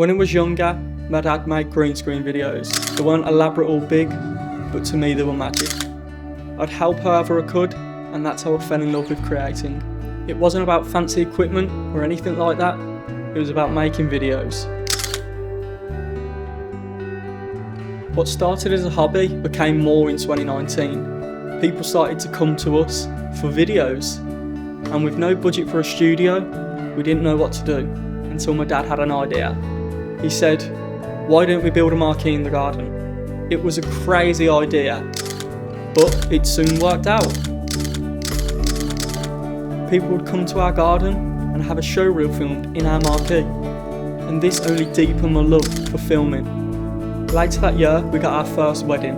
When I was younger, my dad made green screen videos. They weren't elaborate or big, but to me they were magic. I'd help however I could, and that's how I fell in love with creating. It wasn't about fancy equipment or anything like that, it was about making videos. What started as a hobby became more in 2019. People started to come to us for videos, and with no budget for a studio, we didn't know what to do until my dad had an idea. He said, "Why don't we build a marquee in the garden?" It was a crazy idea, but it soon worked out. People would come to our garden and have a show reel filmed in our marquee, and this only deepened my love for filming. Later that year, we got our first wedding.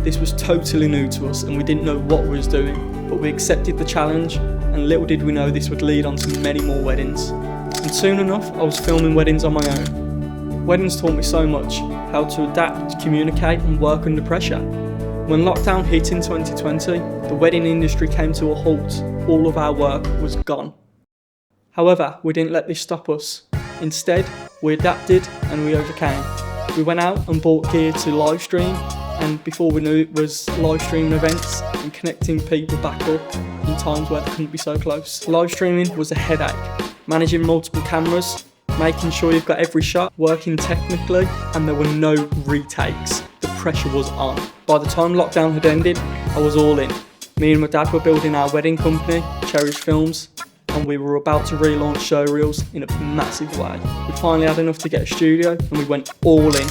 This was totally new to us and we didn't know what we was doing, but we accepted the challenge, and little did we know this would lead on to many more weddings. And soon enough, I was filming weddings on my own. Weddings taught me so much, how to adapt, communicate and work under pressure. When lockdown hit in 2020, the wedding industry came to a halt. All of our work was gone. However, we didn't let this stop us. Instead, we adapted and we overcame. We went out and bought gear to live stream, and before we knew it was live streaming events and connecting people back up in times where they couldn't be so close. Live streaming was a headache. Managing multiple cameras, making sure you've got every shot working technically, and there were no retakes. The pressure was on. By the time lockdown had ended, I was all in. Me and my dad were building our wedding company, Cherish Films, and we were about to relaunch show reels in a massive way. We finally had enough to get a studio and we went all in,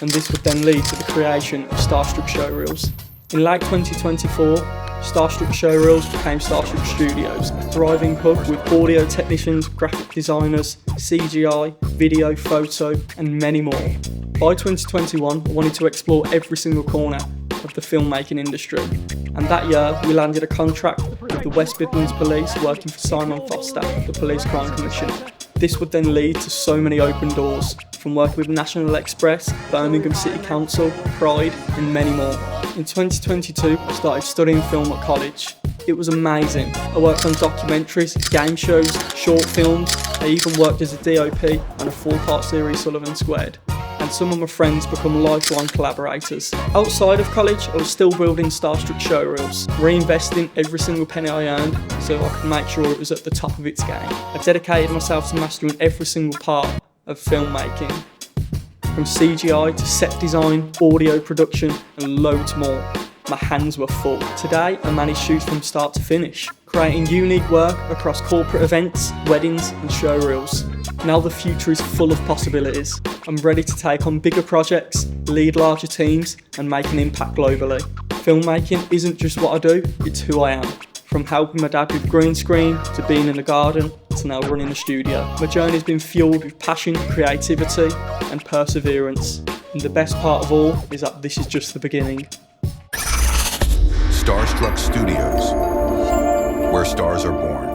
and this would then lead to the creation of Starstruck Show Reels. In late 2024, Starstruck Show Reels became Starstruck Studios, a thriving hub with audio technicians, graphic designers, CGI, video, photo and many more. By 2021, I wanted to explore every single corner of the filmmaking industry, and that year we landed a contract with the West Midlands Police working for Simon Foster, the Police Crime Commission. This would then lead to so many open doors, from working with National Express, Birmingham City Council, Pride and many more. In 2022 I started studying film at college. It was amazing. I worked on documentaries, game shows, short films. I even worked as a DOP on a 4-part series Sullivan Squared. And some of my friends become lifelong collaborators. Outside of college, I was still building Starstruck show reels, reinvesting every single penny I earned so I could make sure it was at the top of its game. I dedicated myself to mastering every single part of filmmaking, from CGI to set design, audio production and loads more. My hands were full. Today, I manage shoots from start to finish, creating unique work across corporate events, weddings and show reels. Now the future is full of possibilities. I'm ready to take on bigger projects, lead larger teams and make an impact globally. Filmmaking isn't just what I do, it's who I am. From helping my dad with green screen, to being in the garden, to now running a studio. My journey's been fueled with passion, creativity and perseverance. And the best part of all is that this is just the beginning. Starstruck Studios, where stars are born.